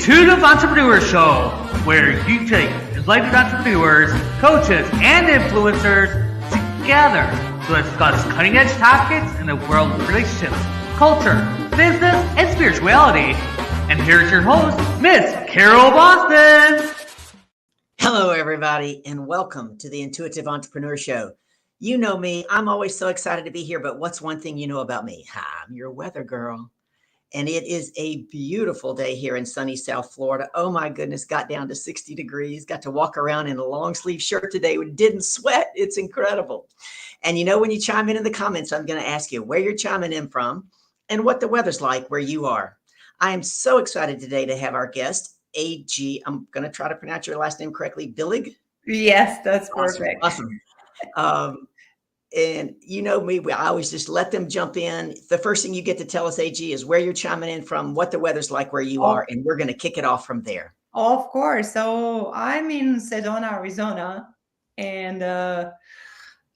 Intuitive Entrepreneur Show, where you take enlightened entrepreneurs, coaches, and influencers together to discuss cutting edge topics in the world of relationships, culture, business, and spirituality. And here's your host, Miss Carol Boston. Hello, everybody, and welcome to the Intuitive Entrepreneur Show. You know me, I'm always so excited to be here, but what's one thing you know about me? I'm your weather girl. And it is a beautiful day here in sunny South Florida. Oh my goodness, got down to 60 degrees, got to walk around in a long sleeve shirt today, didn't sweat. It's incredible. And you know, when you chime in the comments, I'm going to ask you where you're chiming in from and what the weather's like where you are. I am so excited today to have our guest, AG. I'm going to try to pronounce your last name correctly. Billig? Yes, that's perfect. Awesome. And you know me, I always just let them jump in. The first thing you get to tell us, AG, is where you're chiming in from, what the weather's like where you are, and we're going to kick it off from there. Of course. So I'm in Sedona, Arizona, and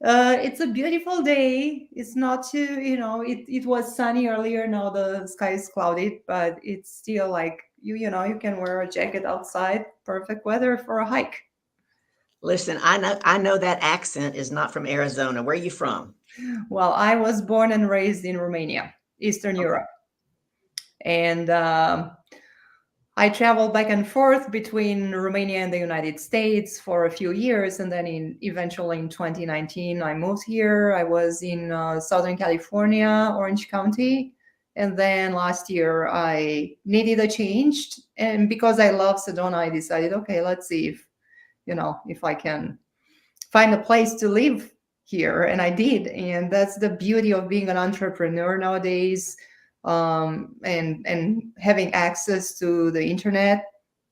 it's a beautiful day. It's not too, it was sunny earlier. Now the sky is clouded, but it's still like, you can wear a jacket outside. Perfect weather for a hike. Listen, I know that accent is not from Arizona. Where are you from? Well, I was born and raised in Romania, Eastern Europe. And I traveled back and forth between Romania and the United States for a few years. And then eventually in 2019, I moved here. I was in Southern California, Orange County. And then last year I needed a change. And because I love Sedona, I decided, okay, let's see if I can find a place to live here. And I did. And that's the beauty of being an entrepreneur nowadays, and having access to the internet,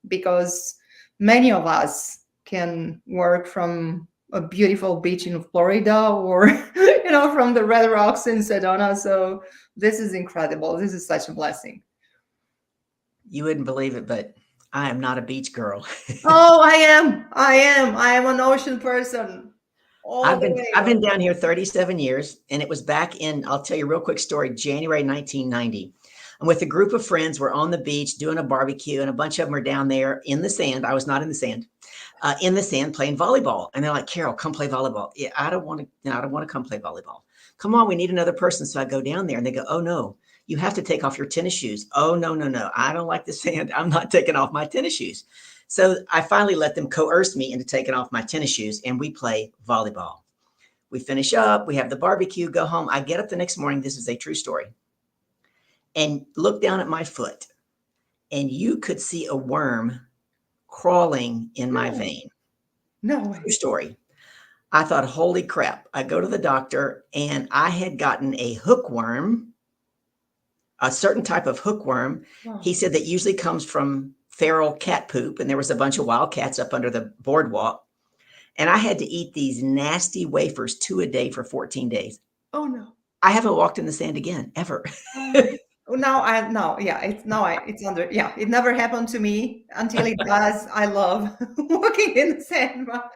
because many of us can work from a beautiful beach in Florida or, from the Red Rocks in Sedona. So this is incredible. This is such a blessing. You wouldn't believe it, but I am not a beach girl. Oh, I am an ocean person. I've been down here 37 years, and it was back in, I'll tell you a real quick story, January 1990. I'm with a group of friends. We're on the beach doing a barbecue, and a bunch of them are down there in the sand. I was not in the sand playing volleyball. And they're like, Carol, come play volleyball. Yeah, I don't want to come play volleyball. Come on, we need another person. So I go down there and they go, oh no, you have to take off your tennis shoes. Oh, no. I don't like the sand. I'm not taking off my tennis shoes. So I finally let them coerce me into taking off my tennis shoes, and we play volleyball. We finish up. We have the barbecue, go home. I get up the next morning. This is a true story. And look down at my foot, and you could see a worm crawling in my vein. No way. True story. I thought, holy crap. I go to the doctor, and I had gotten a hookworm, a certain type of hookworm. Wow. He said that usually comes from feral cat poop, and there was a bunch of wild cats up under the boardwalk, and I had to eat these nasty wafers 2 a day for 14 days. Oh no! I haven't walked in the sand again ever. It never happened to me until it does. I love walking in the sand, but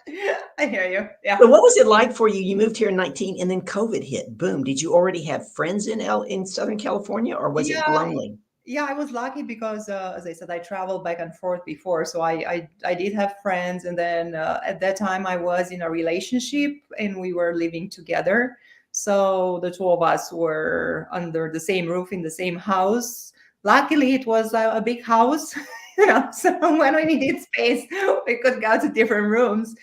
I hear you. Yeah. But what was it like for you? You moved here in 19, and then COVID hit. Boom! Did you already have friends in Southern California, or was it lonely? Yeah, I was lucky because, as I said, I traveled back and forth before. So I did have friends. And then at that time, I was in a relationship and we were living together. So the two of us were under the same roof in the same house. Luckily, it was a big house. So when we needed space, we could go to different rooms.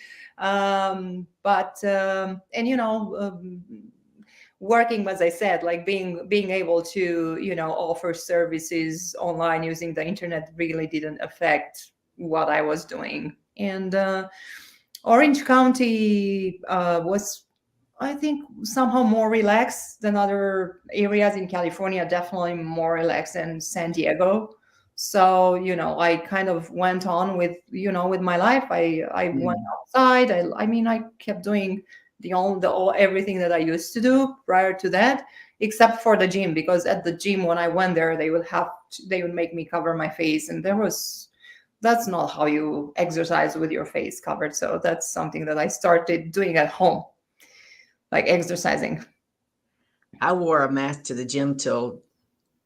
Working, as I said, like being able to, offer services online using the internet really didn't affect what I was doing. And Orange County was, I think, somehow more relaxed than other areas in California, definitely more relaxed than San Diego. So, I kind of went on with my life. I went outside. I kept doing everything that I used to do prior to that, except for the gym, because at the gym, when I went there, they would make me cover my face. And that's not how you exercise with your face covered. So that's something that I started doing at home, like exercising. I wore a mask to the gym till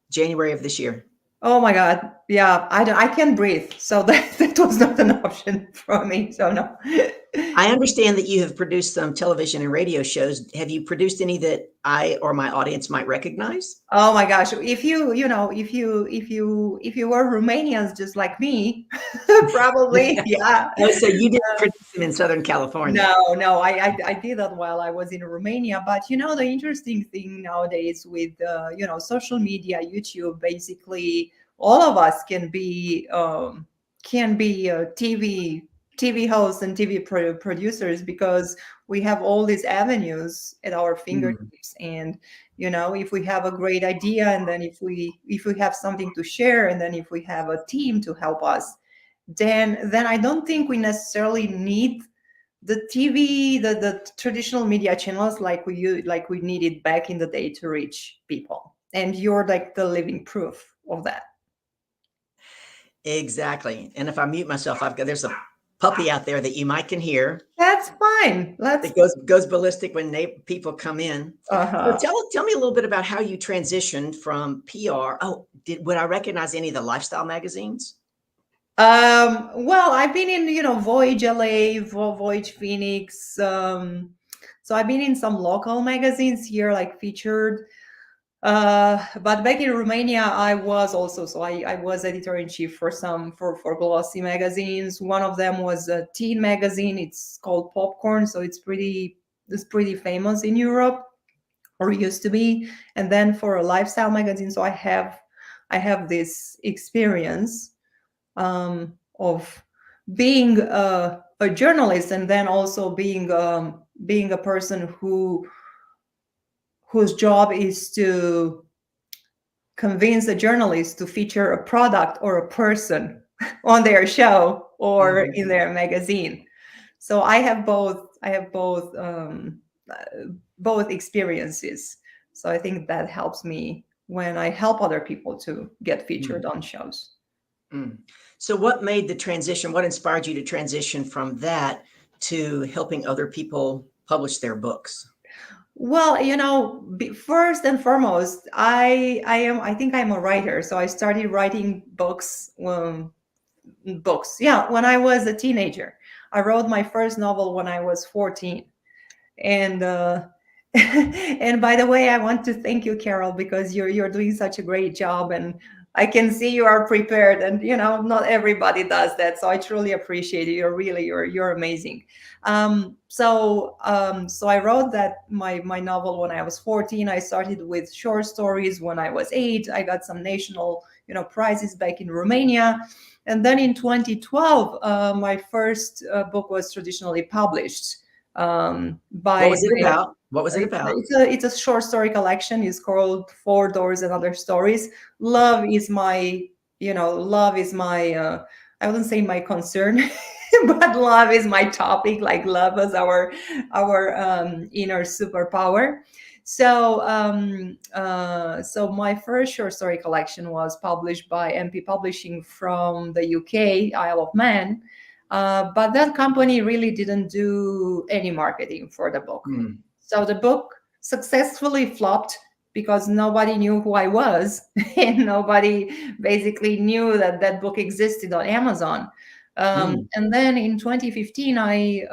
January of this year. Oh my God. Yeah, I can't breathe. So that was not an option for me. So no. I understand that you have produced some television and radio shows. Have you produced any that I or my audience might recognize? Oh my gosh. If you were Romanians just like me, probably, yeah. Oh, so you didn't produce them in Southern California. No, I did that while I was in Romania. But the interesting thing nowadays with social media, YouTube, basically all of us can be TV hosts and TV producers, because we have all these avenues at our Mm. fingertips. And if we have a great idea, and then if we have something to share, and then if we have a team to help us, then I don't think we necessarily need the TV, the traditional media channels, like we needed back in the day to reach people. And you're like the living proof of that. Exactly. And if I mute myself, there's a puppy out there that you might can hear That's fine. that goes ballistic when people come in. So Uh-huh. tell me a little bit about how you transitioned from PR. Oh, would I recognize any of the lifestyle magazines? Well, I've been in, Voyage LA, Voyage Phoenix. So I've been in some local magazines here, like featured. But back in Romania, I was also, so I was editor in chief for for glossy magazines. One of them was a teen magazine. It's called Popcorn, so it's pretty famous in Europe, or used to be. And then for a lifestyle magazine, so I have this experience of being a journalist, and then also being a person whose job is to convince a journalist to feature a product or a person on their show or in their magazine. So I have both. Both experiences. So I think that helps me when I help other people to get featured on shows. Mm. So what made the transition? What inspired you to transition from that to helping other people publish their books? Well, first and foremost, I think I'm a writer. So I started writing books. Yeah, when I was a teenager. I wrote my first novel when I was 14. And and by the way, I want to thank you, Carol, because you're doing such a great job, and I can see you are prepared, and not everybody does that. So I truly appreciate it. You're amazing. So I wrote that my novel when I was 14. I started with short stories when I was 8. I got some national prizes back in Romania. And then in 2012, my first book was traditionally published by What was it about? What was it about? it's a short story collection. It's called Four Doors and Other Stories. Love is my I wouldn't say my concern, but love is my topic. Like love is our inner superpower. So my first short story collection was published by MP Publishing from the UK, Isle of Man. But that company really didn't do any marketing for the book. Mm. So the book successfully flopped because nobody knew who I was and nobody basically knew that that book existed on Amazon. And then in 2015, I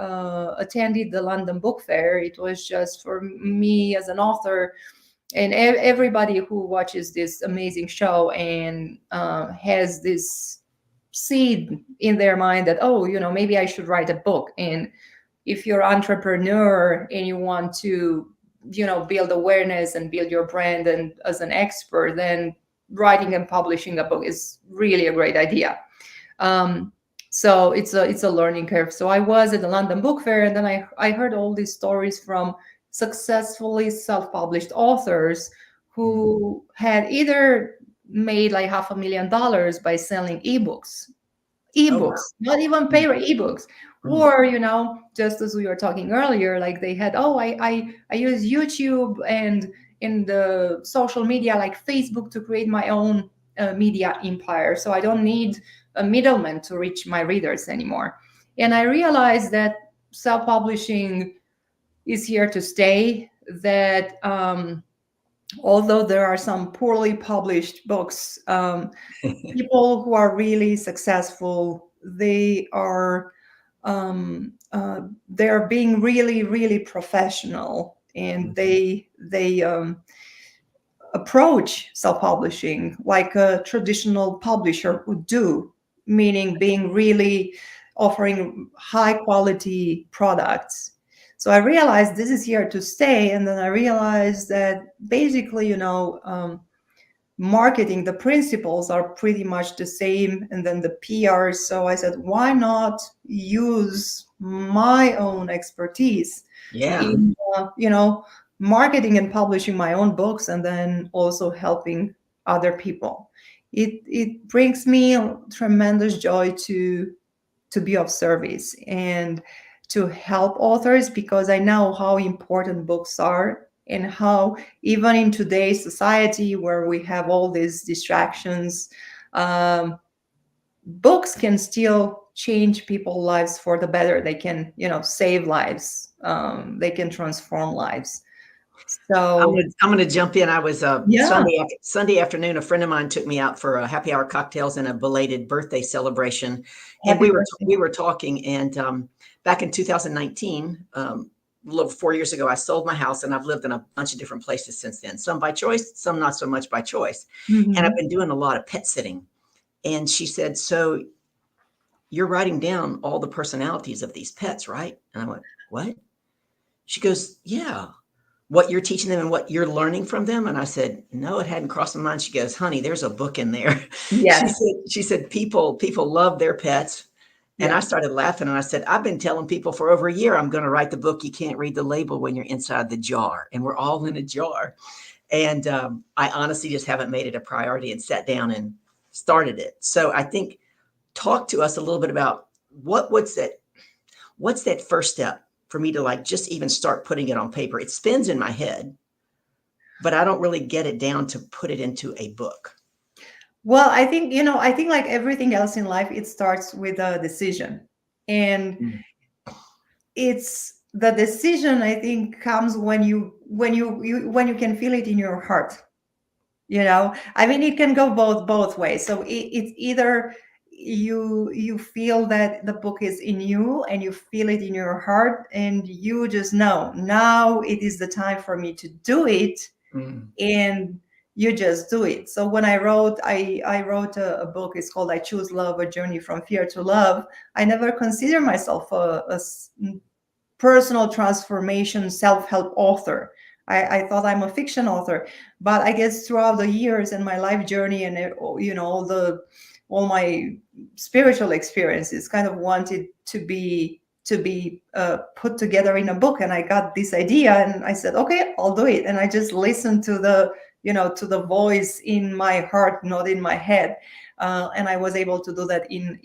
attended the London Book Fair. It was just for me as an author and everybody who watches this amazing show and has this seed in their mind that, oh, maybe I should write a book. And if you're an entrepreneur and you want to build awareness and build your brand and as an expert, then writing and publishing a book is really a great idea. So it's a learning curve. So I was at the London Book Fair, and then I heard all these stories from successfully self-published authors who had either made like $500,000 by selling ebooks, wow. not even paid ebooks. Or just as we were talking earlier, like they had, I use YouTube and in the social media like Facebook to create my own media empire, so I don't need a middleman to reach my readers anymore. And I realized that self-publishing is here to stay, that although there are some poorly published books, people who are really successful, they're being really, really professional, and they approach self-publishing like a traditional publisher would do, meaning being really offering high quality products. So I realized this is here to stay, and then I realized that basically, marketing, the principles are pretty much the same, and then the PR. So I said, why not use my own expertise Yeah. in marketing and publishing my own books, and then also helping other people. It brings me tremendous joy to be of service and to help authors, because I know how important books are, and how even in today's society where we have all these distractions, um, books can still change people's lives for the better. They can, save lives. They can transform lives. I'm So gonna, I'm gonna jump in. I was yeah, Sunday afternoon. A friend of mine took me out for a happy hour cocktails and a belated birthday celebration, and happy we birthday. were talking. And back in 2019, a little 4 years ago, I sold my house, and I've lived in a bunch of different places since then. Some by choice, some not so much by choice. And I've Mhm. been doing a lot of pet sitting. And she said, "So you're writing down all the personalities of these pets, right?" And I went, "What?" She goes, "Yeah, what you're teaching them and what you're learning from them." And I said, "No, it hadn't crossed my mind." She goes, "Honey, there's a book in there." Yes. She said, people love their pets. And I Yeah. started laughing and I said, "I've been telling people for over a year, I'm going to write the book. You can't read the label when you're inside the jar, and we're all in a jar." And I honestly just haven't made it a priority and sat down and started it. So I think, talk to us a little bit about what's that first step for me to like just even start putting it on paper. It spins in my head, but I don't really get it down to put it into a book. Well, I think like everything else in life, it starts with a decision. And Mm. it's the decision, I think, comes when you can feel it in your heart. I mean, it can go both ways. So it's either you feel that the book is in you, and you feel it in your heart, and you just know now it is the time for me to do it, Mm. and you just do it. So when I wrote a book, it's called I Choose Love: A Journey from Fear to Love. I never consider myself a personal transformation self-help author. I thought I'm a fiction author, but I guess throughout the years and my life journey, and all my spiritual experiences, kind of wanted to be put together in a book. And I got this idea, and I said, okay, I'll do it. And I just listened to the voice in my heart, not in my head, and I was able to do that in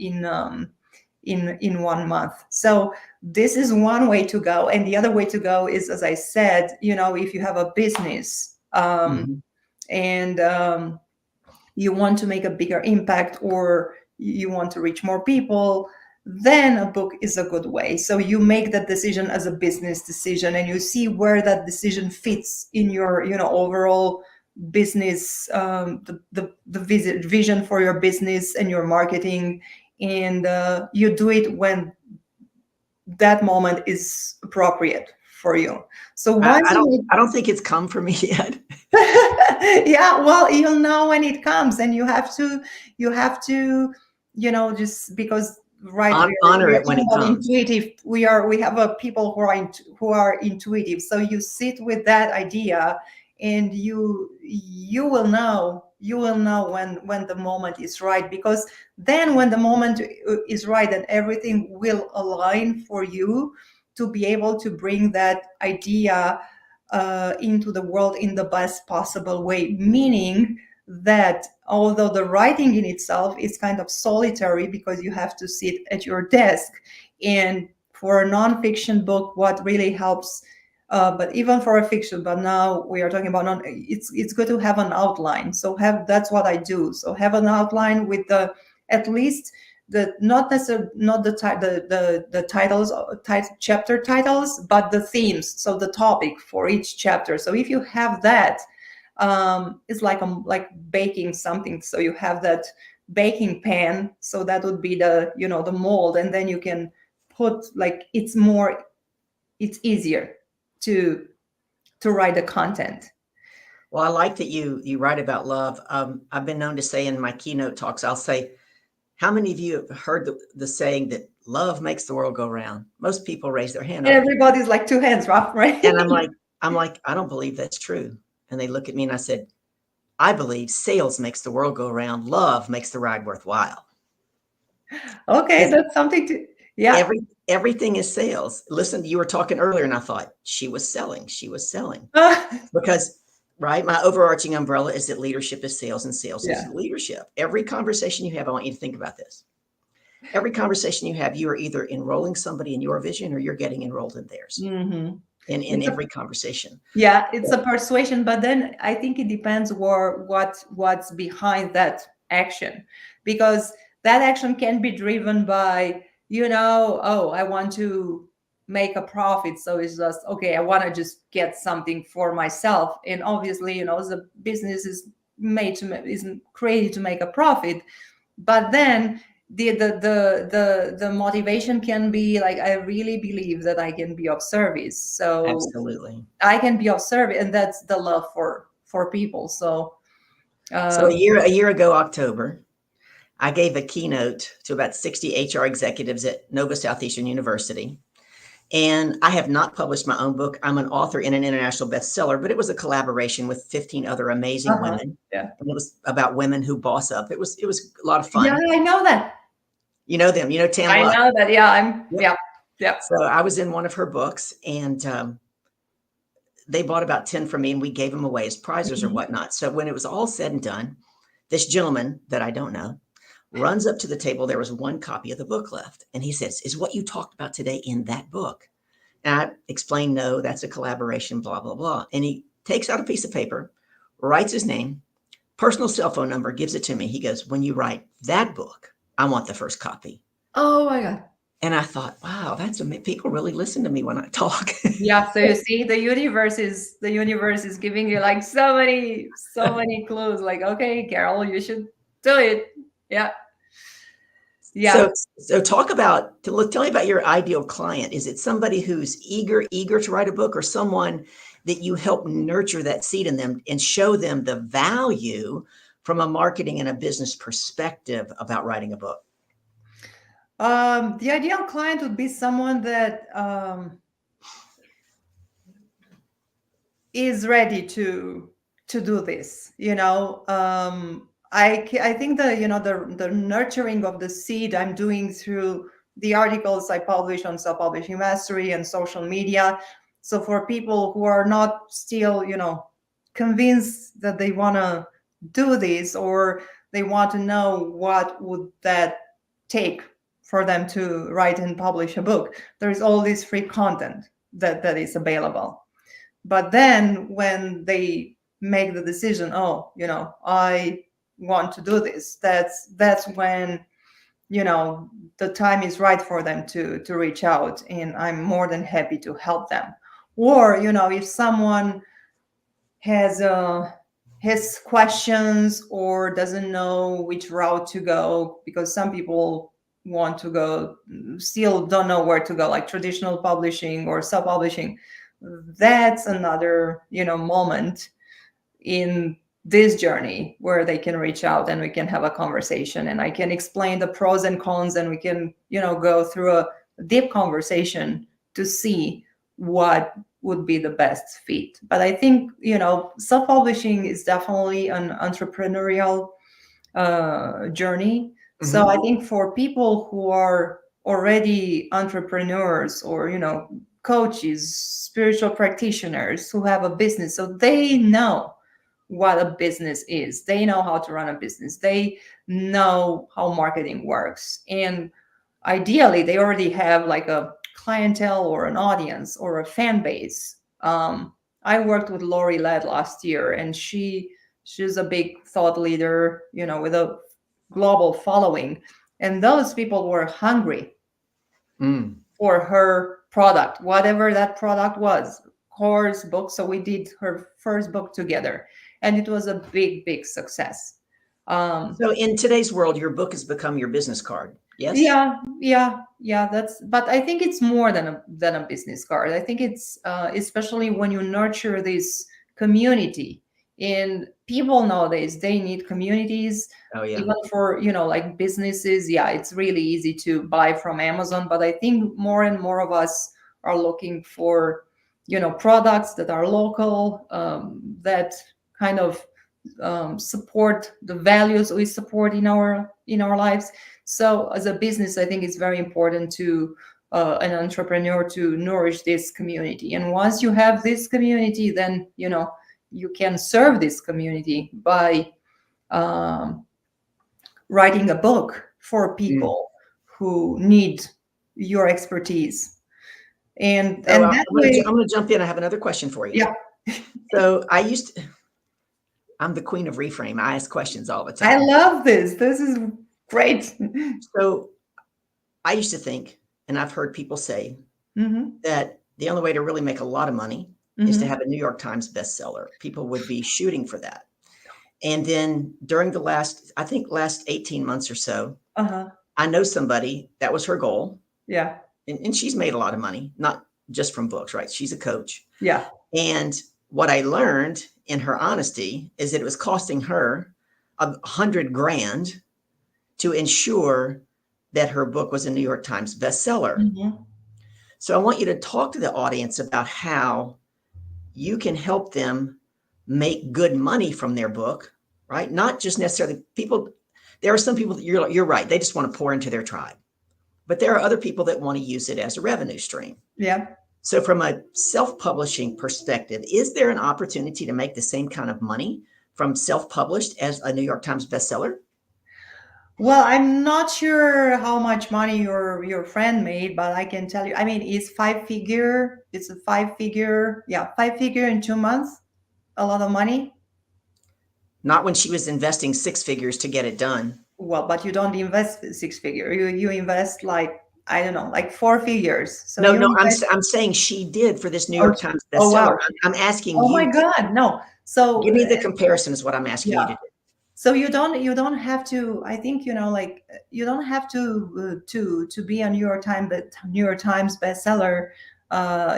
1 month. So this is one way to go, and the other way to go is, as I said, if you have a business, Mhm. and you want to make a bigger impact, or you want to reach more people, then a book is a good way. So you make that decision as a business decision, and you see where that decision fits in your overall business, the vision for your business and your marketing. And you do it when that moment is appropriate for you. So I, once I don't. you I don't think it's come for me yet. yeah, well, you'll know when it comes, and you have to just because, right, we Honor are it when talking it about comes. intuitive. We have a people who are intuitive. So you sit with that idea, and you will know when the moment is right, because then when the moment is right, and everything will align for you to be able to bring that idea into the world in the best possible way. Meaning that although the writing in itself is kind of solitary, because you have to sit at your desk, and for a nonfiction book, what really helps, but even for a fiction, but now we are talking about it's good to have an outline. So that's what I do. So have an outline with the at least the not necessarily not the titles, chapter titles, but the themes, so the topic for each chapter. So if you have that, It's like baking something. So you have that baking pan, so that would be the the mold, and then you can put like it's easier to write the content. Well, I like that you write about love. I've been known to say in my keynote talks, I'll say, how many of you have heard the saying that love makes the world go round? Most people raise their hand up. Everybody's like two hands up, right? And I'm like, I don't believe that's true. And they look at me and I said, I believe sales makes the world go round. Love makes the ride worthwhile. Okay, that's something to, yeah. Everything is sales. Listen, you were talking earlier and I thought she was selling because, right, my overarching umbrella is that leadership is sales and sales is leadership. Every conversation you have, I want you to think about this. Every conversation you have, you are either enrolling somebody in your vision or you're getting enrolled in theirs. Mm-hmm. In every conversation. Yeah, it's a persuasion, but then I think it depends what's behind that action, because that action can be driven by, oh, I want to make a profit, so it's just okay, I want to just get something for myself, and obviously, the business is created to make a profit, but then the motivation can be like, I really believe that I can be of service, so absolutely I can be of service, and that's the love for people. So a year ago October, I gave a keynote to about 60 HR executives at Nova Southeastern University, and I have not published my own book. I'm an author and an international bestseller, but it was a collaboration with 15 other amazing women. Yeah. And it was about women who boss up. It was a lot of fun. Yeah, I know that. You know them. You know Tam I Luck. know that. Yeah, yeah. So I was in one of her books, and they bought about 10 from me, and we gave them away as prizes or whatnot. So when it was all said and done, this gentleman that I don't know runs up to the table. There was one copy of the book left. And he says, is what you talked about today in that book? And I explained, no, that's a collaboration, blah, blah, blah. And he takes out a piece of paper, writes his name, personal cell phone number, gives it to me. He goes, when you write that book, I want the first copy. Oh my God. And I thought, wow, people really listen to me when I talk. Yeah. So you see, the universe is giving you like so many clues. Like, okay, Carol, you should do it. Yeah. Yeah. So tell me about your ideal client. Is it somebody who's eager to write a book, or someone that you help nurture that seed in them and show them the value from a marketing and a business perspective about writing a book? The ideal client would be someone that is ready to do this. I think the nurturing of the seed I'm doing through the articles I publish on Self-Publishing Mastery and social media. So for people who are not still, convinced that they want to do this, or they want to know what would that take for them to write and publish a book, there is all this free content that is available. But then when they make the decision, I want to do this, that's when the time is right for them to reach out, and I'm more than happy to help them. Or if someone has questions or doesn't know which route to go, because some people still don't know where to go, like traditional publishing or self-publishing, that's another moment in this journey where they can reach out and we can have a conversation, and I can explain the pros and cons, and we can go through a deep conversation to see what would be the best fit. But I think self-publishing is definitely an entrepreneurial journey. Mm-hmm. So I think for people who are already entrepreneurs, or coaches, spiritual practitioners who have a business, so they know what a business is, they know how to run a business, they know how marketing works, and ideally they already have like a clientele or an audience or a fan base. I worked with Lori Led last year, and she's a big thought leader, with a global following, and those people were hungry for her product, whatever that product was, course, book. So we did her first book together, and it was a big success. So in today's world, your book has become your business card. Yes. Yeah. But I think it's more than a business card. I think it's especially when you nurture this community. And people nowadays, they need communities. Oh yeah. Even for, like businesses. Yeah, it's really easy to buy from Amazon, but I think more and more of us are looking for, products that are local, that kind of support the values we support in our lives. So as a business, I think it's very important to an entrepreneur to nourish this community. And once you have this community, then you can serve this community by um, writing a book for people who need your expertise. And So that way, I'm going to jump in. I have another question for you. yeah. So I'm the queen of reframe. I ask questions all the I time. love this. This is great. So I used to think, and I've heard people say Mm-hmm. that the only way to really make a lot of money is to have a New York Times bestseller. People would be shooting for that. And then during the last 18 months or so, Uh-huh. I know somebody that was her goal. Yeah. And she's made a lot of money, not just from books, right? She's a coach. Yeah. And what I learned in her honesty is that it was costing her $100,000 to ensure that her book was a New York Times bestseller. Mm-hmm. So I want you to talk to the audience about how you can help them make good money from their book, right? Not just necessarily people. There are some people that you're right. They just want to pour into their tribe, but there are other people that want to use it as a revenue stream. Yeah. So from a self-publishing perspective, is there an opportunity to make the same kind of money from self-published as a New York Times bestseller? Well, I'm not sure how much money your friend made, but I can tell you. I mean, it's five figure. It's a five figure. Yeah, five figure in 2 months. A lot of money. Not when she was investing six figures to get it done. Well, but you don't invest six figure. You invest like, I don't know, like four figures. So No, you no, invest. I'm saying she did for this New Oh, York Times oh bestseller. wow. I'm asking Oh you. my God, no. So Give me the comparison is what I'm asking you to do. so you don't have to. I think like you don't have to be a New York Times bestseller.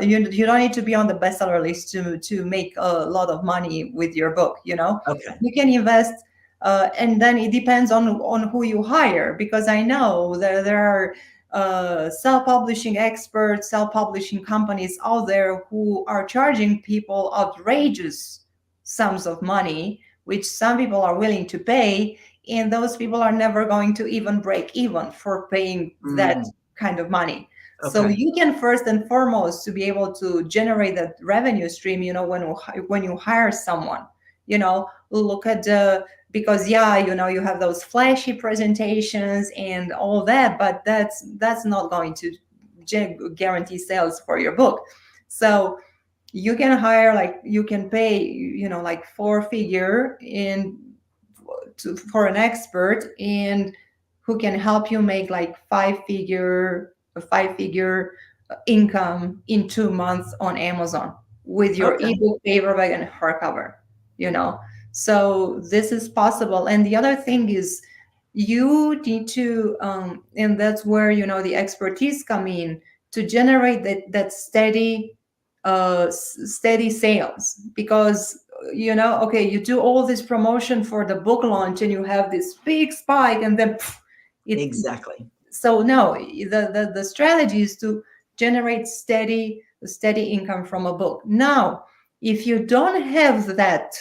You don't need to be on the bestseller list to make a lot of money with your book. Okay. You can invest, and then it depends on who you hire, because I know there are self-publishing experts, self-publishing companies out there who are charging people outrageous sums of money, which some people are willing to pay, and those people are never going to even break even for paying that kind of money. So Okay. you can first and foremost to be able to generate that revenue stream, when you hire someone, look at because you have those flashy presentations and all that, but that's not going to guarantee sales for your book. So you can hire, like you can pay like four figure for an expert, and who can help you make like five figure income in 2 months on Amazon with your Okay. ebook, paperback, and hardcover. So this is possible. And the other thing is, you need to and that's where the expertise come in, to generate that steady sales. Because okay, you do all this promotion for the book launch and you have this big spike, and then Exactly. so no, the strategy is to generate steady income from a book. Now, if you don't have that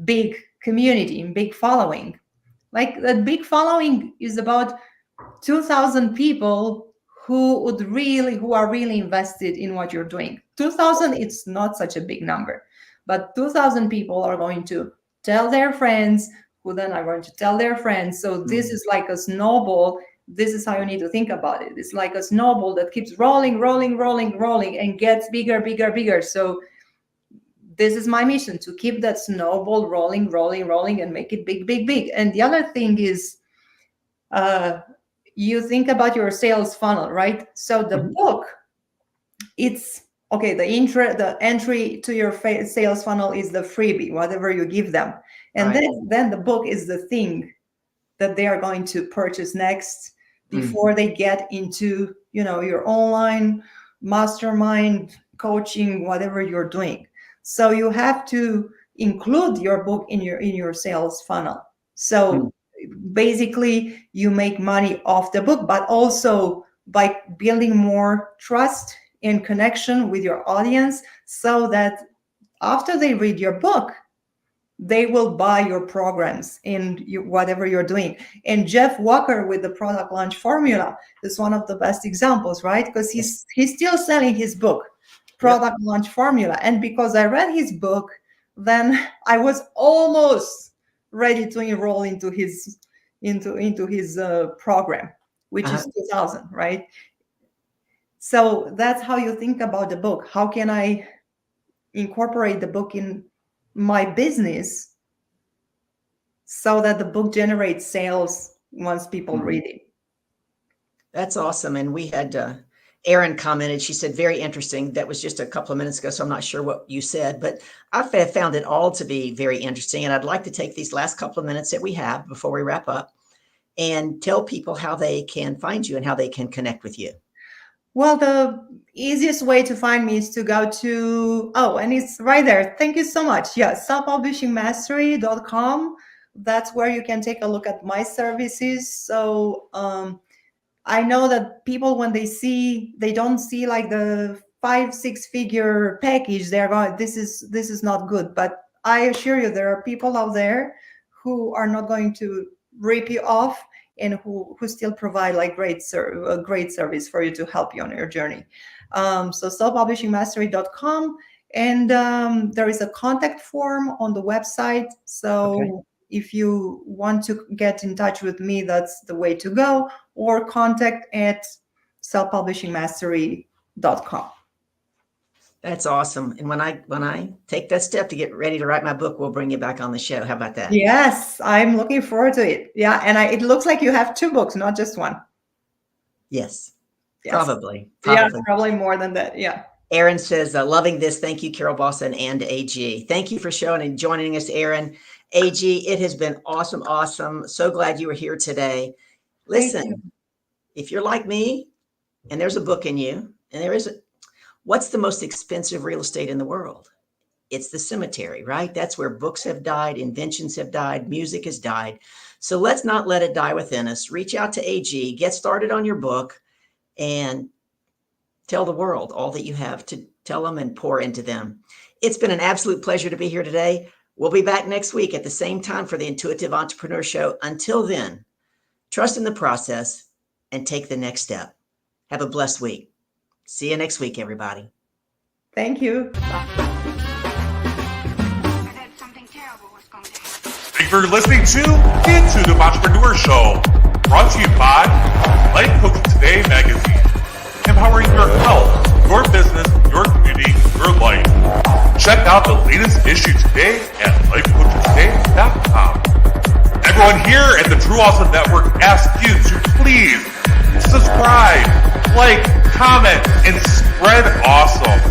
big community, big following, like that big following is about 2,000 people who are really invested in what you're doing. 2,000, it's not such a big number, but 2,000 people are going to tell their friends, who then are going to tell their friends. So this is like a snowball. This is how you need to think about it. It's like a snowball that keeps rolling, and gets bigger, bigger. So this is my mission, to keep that snowball rolling, and make it big, big, big. And the other thing is, you think about your sales funnel, right? So the book, it's okay, the entry to your sales funnel is the freebie, whatever you give them. And Right. then the book is the thing that they are going to purchase next before they get into, your online mastermind coaching, whatever you're doing. So you have to include your book in your sales funnel. So basically you make money off the book, but also by building more trust and connection with your audience, so that after they read your book, they will buy your programs in whatever you're doing. And Jeff Walker with the product launch formula is one of the best examples, right? Because he's still selling his book, product launch formula. And because I read his book, then I was almost ready to enroll into his program, which is 2000, right? So that's how you think about the book. How can I incorporate the book in my business so that the book generates sales once people read it? That's awesome. And we had Erin commented, she said, very interesting. That was just a couple of minutes ago, so I'm not sure what you said, but I found it all to be very interesting. And I'd like to take these last couple of minutes that we have before we wrap up and tell people how they can find you and how they can connect with you. Well, the easiest way to find me is to go to, and it's right there. Thank you so much. Yeah, selfpublishingmastery.com. That's where you can take a look at my services. So I know that people, when they don't see like the 5-6 figure package, they're going, this is not good. But I assure you, there are people out there who are not going to rip you off, and who still provide like great service for you to help you on your journey. So selfpublishingmastery.com, and there is a contact form on the website. So if you want to get in touch with me, that's the way to go, or contact at selfpublishingmastery.com. That's awesome. And when I take that step to get ready to write my book, we'll bring you back on the show. How about that? Yes, I'm looking forward to it. Yeah, and it looks like you have 2 books, not just one. Yes. Probably. Yeah, probably more than that. Yeah. Erin says, loving this. Thank you, Carol Boston and AG. Thank you for showing and joining us, Erin. AG, it has been awesome. Awesome. So glad you were here today. Listen, if you're like me and there's a book in you, and there is what's the most expensive real estate in the world? It's the cemetery, right? That's where books have died, inventions have died, music has died. So let's not let it die within us. Reach out to AG, get started on your book, and tell the world all that you have to tell them and pour into them. It's been an absolute pleasure to be here today. We'll be back next week at the same time for the Intuitive Entrepreneur Show. Until then, trust in the process and take the next step. Have a blessed week. See you next week, everybody. Thank you. Thank you for listening to the Intuitive Entrepreneur Show, brought to you by Life Coaching Today magazine, empowering your health, your business, your community, your life. Check out the latest issue today at lifecoachingtoday.com. Everyone here at the True Awesome Network asks you to please subscribe, like, comment, and spread awesome.